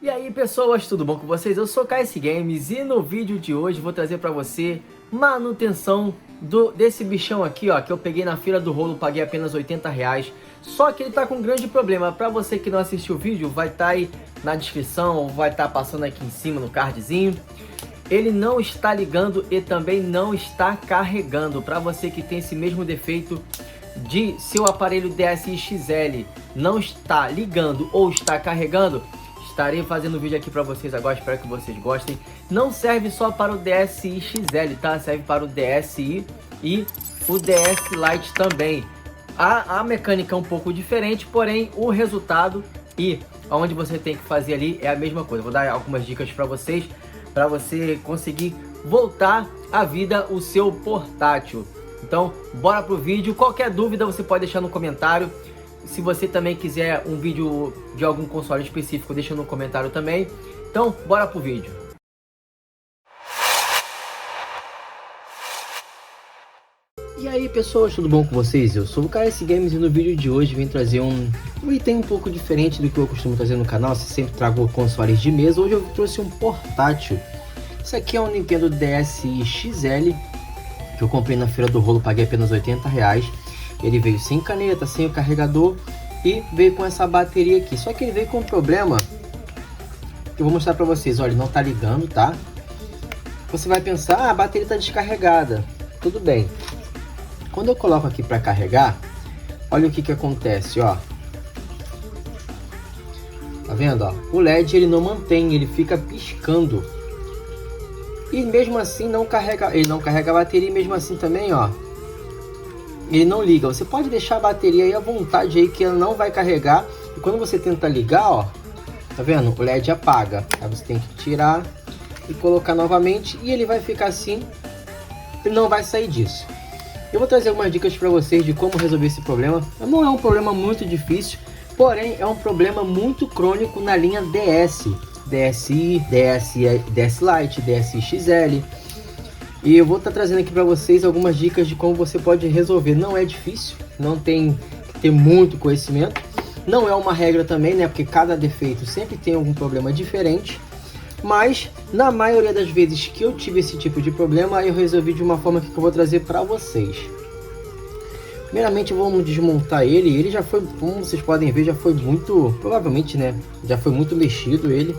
E aí pessoas, tudo bom com vocês? Eu sou KS Games e no vídeo de hoje vou trazer pra você manutenção desse bichão aqui, ó, que eu peguei na fila do rolo, paguei apenas R$80. Só que ele tá com um grande problema. Pra você que não assistiu o vídeo, vai estar aí na descrição, vai estar passando aqui em cima no cardzinho. Ele não está ligando e também não está carregando. Pra você que tem esse mesmo defeito de seu aparelho DSi XL não está ligando ou está carregando, estarei fazendo um vídeo aqui para vocês agora, espero que vocês gostem. Não serve só para o DSi XL, tá? Serve para o DSi e o DS Lite também. A mecânica é um pouco diferente, porém o resultado e onde você tem que fazer ali é a mesma coisa. Vou dar algumas dicas para vocês, para você conseguir voltar à vida o seu portátil. Então, bora pro vídeo. Qualquer dúvida você pode deixar no comentário. Se você também quiser um vídeo de algum console específico, deixa no comentário também. Então, bora pro vídeo. E aí pessoas, tudo bom com vocês? Eu sou o KS Games e no vídeo de hoje vim trazer um item um pouco diferente do que eu costumo trazer no canal. Você sempre trago consoles de mesa, hoje eu trouxe um portátil. Isso aqui é um Nintendo DSi XL, que eu comprei na feira do rolo, paguei apenas R$80. Ele veio sem caneta, sem o carregador e veio com essa bateria aqui. Só que ele veio com um problema que eu vou mostrar pra vocês. Olha, ele não tá ligando, tá? Você vai pensar, ah, a bateria tá descarregada. Tudo bem. Quando eu coloco aqui para carregar, olha o que acontece, ó. Tá vendo, ó? O LED ele não mantém, ele fica piscando. E mesmo assim não carrega, ele não carrega a bateria, e mesmo assim também, ó, ele não liga. Você pode deixar a bateria aí à vontade aí que ela não vai carregar. E quando você tenta ligar, ó, tá vendo? O LED apaga. Aí você tem que tirar e colocar novamente e ele vai ficar assim. Ele não vai sair disso. Eu vou trazer algumas dicas para vocês de como resolver esse problema. Não é um problema muito difícil, porém é um problema muito crônico na linha DS. DSi, DS Lite, DSi XL. E eu vou estar trazendo aqui para vocês algumas dicas de como você pode resolver. Não é difícil, não tem que ter muito conhecimento. Não é uma regra também, né? Porque cada defeito sempre tem algum problema diferente. Mas na maioria das vezes que eu tive esse tipo de problema, eu resolvi de uma forma que eu vou trazer para vocês. Primeiramente vamos desmontar ele. Ele já foi, como vocês podem ver, já foi muito, provavelmente, né? Já foi muito mexido ele.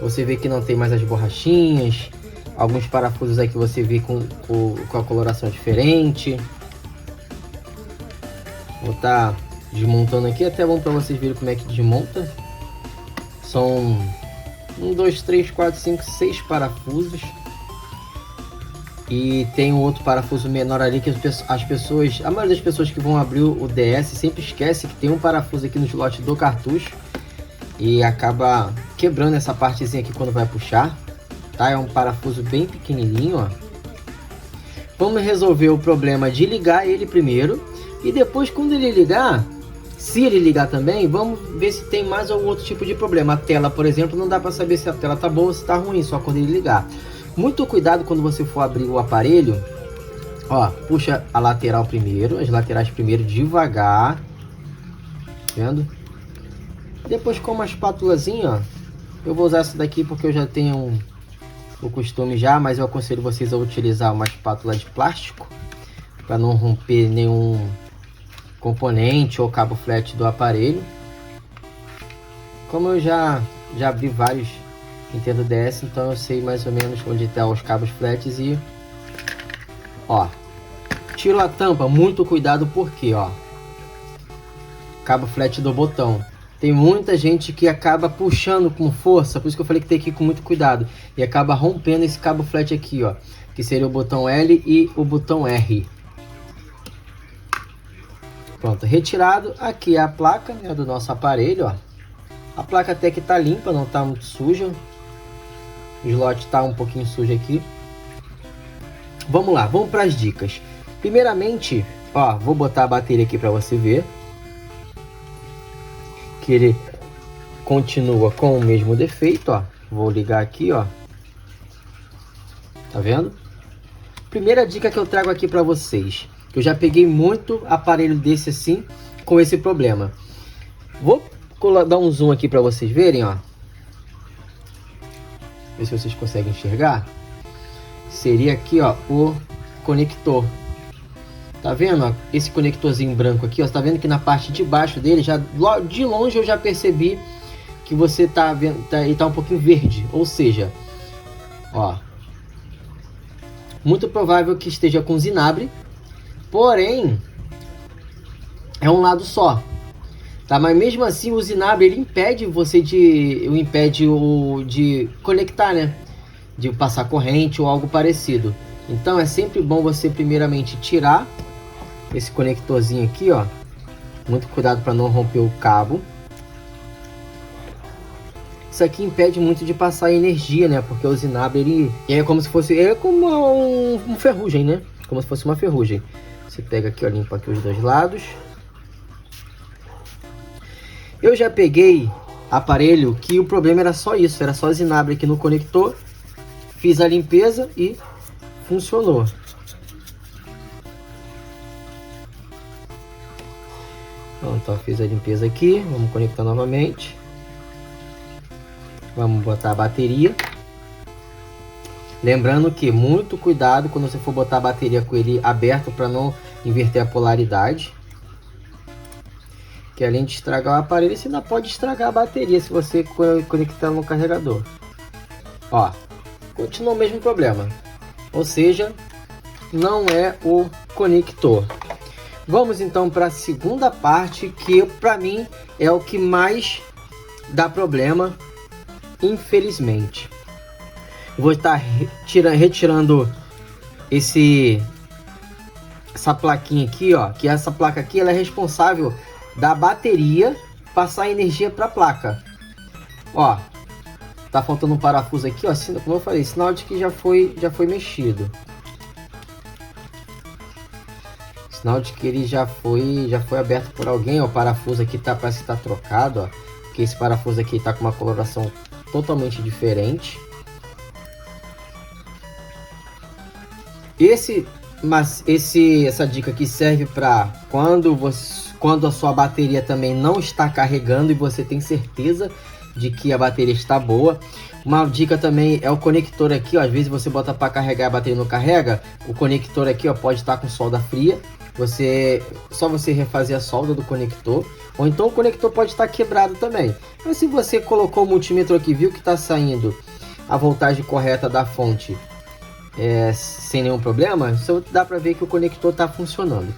Você vê que não tem mais as borrachinhas. Alguns parafusos aqui você vê com a coloração diferente. Vou estar desmontando aqui, até bom para vocês verem como é que desmonta. São 1, 2, 3, 4, 5, 6 parafusos. E tem um outro parafuso menor ali que as pessoas, a maioria das pessoas que vão abrir o DS sempre esquece que tem um parafuso aqui no slot do cartucho e acaba quebrando essa partezinha aqui quando vai puxar, tá? É um parafuso bem pequenininho, ó. Vamos resolver o problema de ligar ele primeiro e depois, quando ele ligar, se ele ligar também, vamos ver se tem mais algum outro tipo de problema. A tela, por exemplo, não dá para saber se a tela tá boa ou se tá ruim, só quando ele ligar. Muito cuidado quando você for abrir o aparelho. Ó, puxa a lateral primeiro, as laterais primeiro devagar, vendo? Depois com uma espátulazinha, ó, eu vou usar essa daqui porque eu já tenho o costume já, mas eu aconselho vocês a utilizar uma espátula de plástico para não romper nenhum componente ou cabo flat do aparelho. Como eu já abri vários Nintendo DS, então eu sei mais ou menos onde estão os cabos flats. E ó, tiro a tampa, muito cuidado porque, ó, cabo flat do botão, tem muita gente que acaba puxando com força, por isso que eu falei que tem que ir com muito cuidado e acaba rompendo esse cabo flat aqui, ó, que seria o botão L e o botão R. Pronto, retirado. Aqui é a placa, né, do nosso aparelho, ó. A placa até que tá limpa, não tá muito suja. O slot tá um pouquinho sujo aqui. Vamos lá, vamos para as dicas. Primeiramente, ó, vou botar a bateria aqui para você ver que ele continua com o mesmo defeito, ó. Vou ligar aqui, ó. Tá vendo? Primeira dica que eu trago aqui para vocês. Eu já peguei muito aparelho desse assim com esse problema. Vou dar um zoom aqui para vocês verem, ó. ver se vocês conseguem enxergar, seria aqui, ó, o conector. Tá vendo, ó, esse conectorzinho branco aqui, ó, tá vendo que na parte de baixo dele, já de longe eu já percebi que você tá vendo, ele tá um pouquinho verde, ou seja, ó, muito provável que esteja com zinabre, porém é um lado só, tá? Mas mesmo assim o zinabre ele impede você de conectar, né? De passar corrente ou algo parecido. Então é sempre bom você primeiramente tirar esse conectorzinho aqui, ó. Muito cuidado para não romper o cabo. Isso aqui impede muito de passar energia, né? Porque o zinabre ele é como se fosse, é como um ferrugem, né? Como se fosse uma ferrugem. Você pega aqui, ó, limpa aqui os dois lados. Eu já peguei aparelho que o problema era só isso, era só zinabre aqui no conector. Fiz a limpeza e funcionou. Então, fiz a limpeza aqui. Vamos conectar novamente. Vamos botar a bateria. Lembrando que muito cuidado quando você for botar a bateria com ele aberto para não inverter a polaridade. Que além de estragar o aparelho, você ainda pode estragar a bateria se você conectar no carregador. Ó, continua o mesmo problema. Ou seja, não é o conector. Vamos então para a segunda parte, que para mim é o que mais dá problema, infelizmente. Eu vou estar retirando essa plaquinha aqui, ó, que essa placa aqui ela é responsável da bateria passar energia para a placa. Ó, tá faltando um parafuso aqui, ó, como eu falei, sinal de que já foi mexido. Sinal de que ele já foi aberto por alguém, ó. O parafuso aqui parece que tá trocado, ó, porque esse parafuso aqui tá com uma coloração totalmente diferente. Essa dica aqui serve para quando a sua bateria também não está carregando e você tem certeza de que a bateria está boa. Uma dica também é o conector aqui, ó. Às vezes você bota para carregar, a bateria não carrega. O conector aqui, ó, pode estar com solda fria. Só você refazer a solda do conector, ou então o conector pode estar quebrado também. Mas se você colocou o multímetro aqui, viu que está saindo a voltagem correta da fonte, sem nenhum problema, só dá para ver que o conector está funcionando.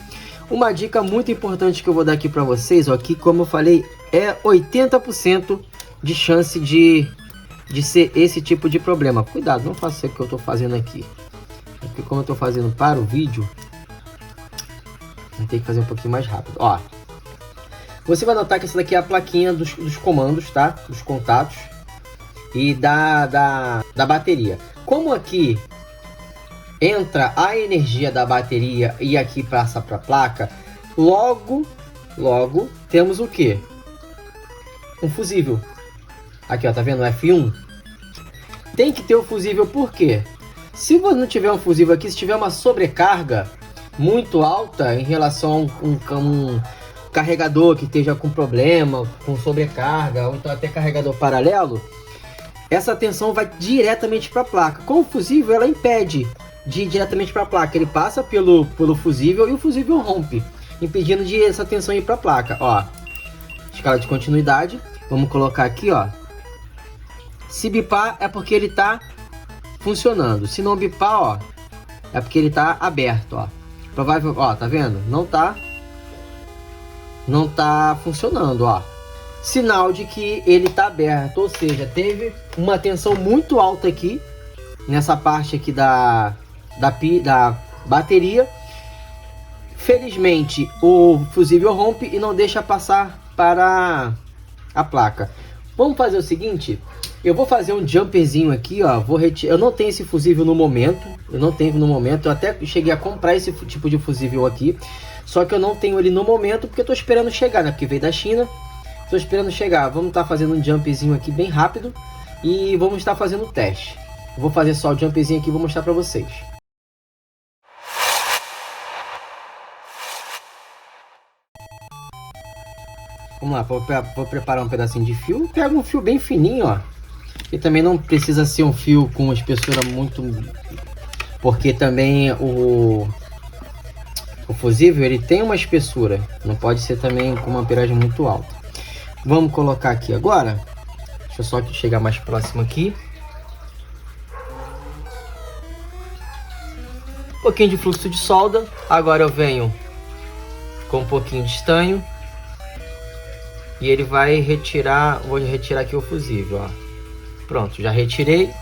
Uma dica muito importante que eu vou dar aqui para vocês, ó, aqui como eu falei, é 80% de chance de ser esse tipo de problema. Cuidado, não faça o que eu estou fazendo aqui, porque como eu estou fazendo para o vídeo, tem que fazer um pouquinho mais rápido. Ó, você vai notar que essa daqui é a plaquinha dos comandos, tá? Dos contatos e da bateria. Como aqui entra a energia da bateria e aqui passa para a placa, logo temos o que? Um fusível. Aqui, ó, tá vendo? F1. Tem que ter o fusível, por quê? Se você não tiver um fusível aqui, se tiver uma sobrecarga muito alta em relação a um carregador que esteja com problema, com sobrecarga, ou então até carregador paralelo, essa tensão vai diretamente para a placa. Com o fusível, ela impede de ir diretamente para a placa. Ele passa pelo fusível e o fusível rompe, impedindo de essa tensão ir para a placa. Ó, escala de continuidade. Vamos colocar aqui, ó. Se bipar é porque ele está funcionando. Se não bipar, ó, é porque ele está aberto, ó. Provável, ó, tá vendo? Não tá funcionando, ó. Sinal de que ele tá aberto, ou seja, teve uma tensão muito alta aqui nessa parte aqui da bateria. Felizmente o fusível rompe e não deixa passar para a placa. Vamos fazer o seguinte, eu vou fazer um jumperzinho aqui, ó. Eu não tenho esse fusível no momento, eu até cheguei a comprar esse tipo de fusível aqui, só que eu não tenho ele no momento porque eu tô esperando chegar, né? Porque veio da China, tô esperando chegar. Vamos estar fazendo um jumpzinho aqui bem rápido e vamos estar fazendo o teste. Eu vou fazer só o jumpzinho aqui e vou mostrar para vocês. Vamos lá, vou preparar um pedacinho de fio. Pega um fio bem fininho, ó. E também não precisa ser um fio com uma espessura muito... Porque também o fusível, ele tem uma espessura. Não pode ser também com uma amperagem muito alta. Vamos colocar aqui agora. Deixa eu só chegar mais próximo aqui. Um pouquinho de fluxo de solda. Agora eu venho com um pouquinho de estanho. E ele vai retirar... Vou retirar aqui o fusível, ó. Pronto, já retirei.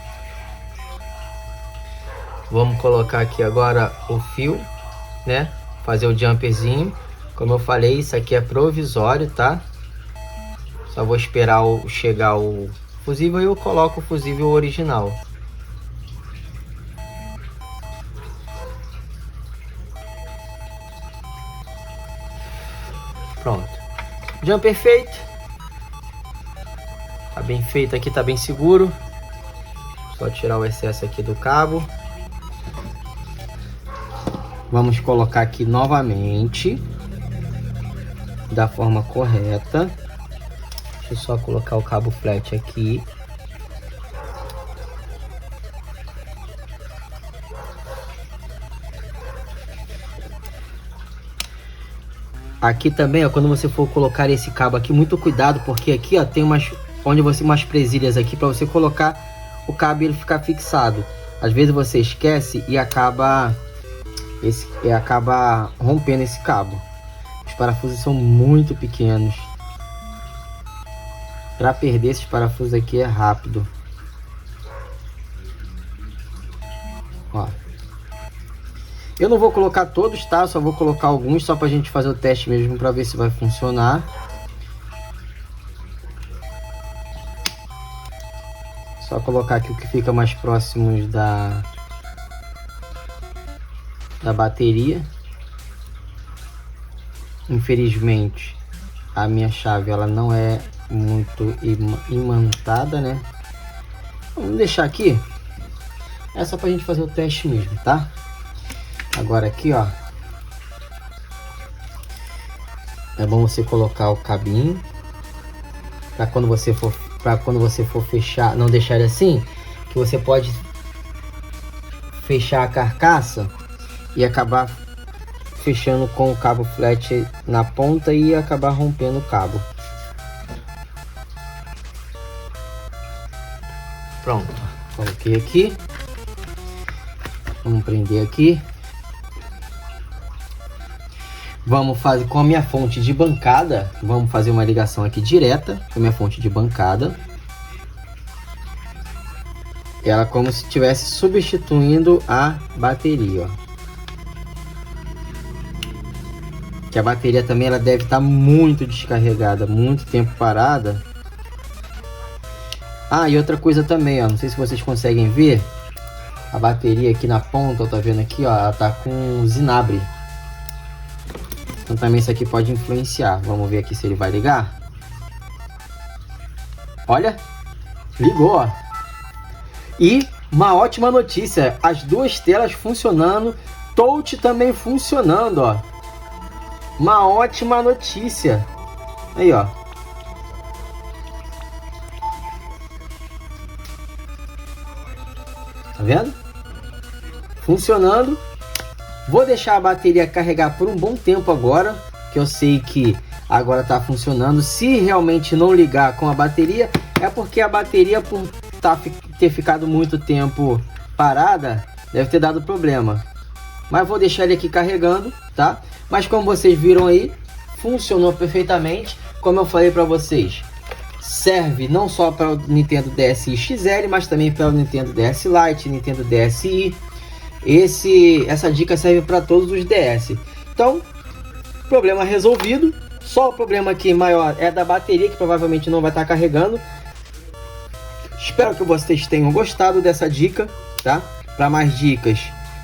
Vamos colocar aqui agora o fio, né? Fazer o jumperzinho. Como eu falei, isso aqui é provisório, tá? Só vou esperar chegar o fusível e eu coloco o fusível original. Pronto. Jumper feito. Tá bem feito aqui, tá bem seguro. Só tirar o excesso aqui do cabo. Vamos colocar aqui novamente da forma correta. Deixa eu só colocar o cabo flat aqui. Aqui também, ó, quando você for colocar esse cabo aqui, muito cuidado, porque aqui, ó, tem umas presilhas aqui para você colocar o cabo e ele ficar fixado. Às vezes você esquece e acaba rompendo esse cabo. Os parafusos são muito pequenos. Para perder esses parafusos aqui é rápido. Ó. Eu não vou colocar todos, tá? Só vou colocar alguns, só pra gente fazer o teste mesmo, pra ver se vai funcionar. Só colocar aqui o que fica mais próximo da bateria. Infelizmente, a minha chave ela não é muito imantada, né? Vamos deixar aqui. É só pra gente fazer o teste mesmo, tá? Agora aqui, ó, é bom você colocar o cabinho para quando você for fechar, não deixar ele assim, que você pode fechar a carcaça e acabar fechando com o cabo flat na ponta e acabar rompendo o cabo. Pronto, coloquei aqui. Vamos prender aqui. Vamos fazer com a minha fonte de bancada. Vamos fazer uma ligação aqui direta com a minha fonte de bancada. Ela como se estivesse substituindo a bateria, ó. Que a bateria também ela deve estar muito descarregada, muito tempo parada. Ah, e outra coisa também, ó, não sei se vocês conseguem ver. A bateria aqui na ponta, tá vendo aqui, ó, ela tá com zinabre. Então também isso aqui pode influenciar. Vamos ver aqui se ele vai ligar. Olha, ligou, ó. E uma ótima notícia, as duas telas funcionando, touch também funcionando, ó. Uma ótima notícia. Aí, ó. Tá vendo? Funcionando. Vou deixar a bateria carregar por um bom tempo agora, que eu sei que agora tá funcionando. Se realmente não ligar com a bateria, é porque a bateria, por ter ficado muito tempo parada, deve ter dado problema. Mas vou deixar ele aqui carregando, tá? Mas como vocês viram aí, funcionou perfeitamente. Como eu falei para vocês, serve não só para o Nintendo DSi XL, mas também para o Nintendo DS Lite, Nintendo DSi. Essa dica serve para todos os DS. Então, problema resolvido. Só o problema aqui maior é da bateria, que provavelmente não vai estar carregando. Espero que vocês tenham gostado dessa dica, tá? Para mais dicas,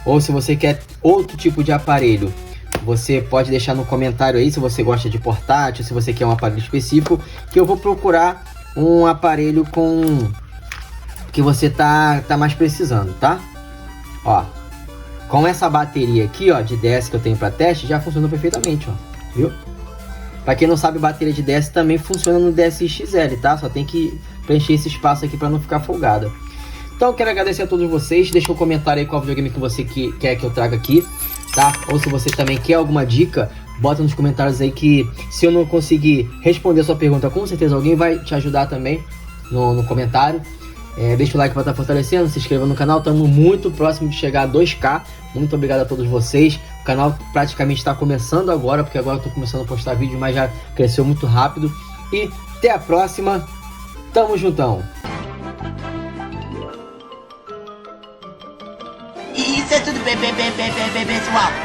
ou se você quer outro tipo de aparelho, você pode deixar no comentário aí se você gosta de portátil, se você quer um aparelho específico, que eu vou procurar um aparelho com que você tá mais precisando, tá? Ó, com essa bateria aqui, ó, de DS que eu tenho para teste, já funcionou perfeitamente, ó, viu? Pra quem não sabe, bateria de DS também funciona no DSi XL, tá? Só tem que preencher esse espaço aqui pra não ficar folgada. Então quero agradecer a todos vocês. Deixa um comentário aí qual videogame que você quer que eu traga aqui, tá? Ou se você também quer alguma dica, bota nos comentários aí que se eu não conseguir responder a sua pergunta, com certeza alguém vai te ajudar também no comentário. Deixa o like para estar fortalecendo, se inscreva no canal, estamos muito próximo de chegar a 2K. Muito obrigado a todos vocês. O canal praticamente está começando agora, porque agora eu estou começando a postar vídeo, mas já cresceu muito rápido. E até a próxima, tamo juntão! Isso é tudo, pessoal.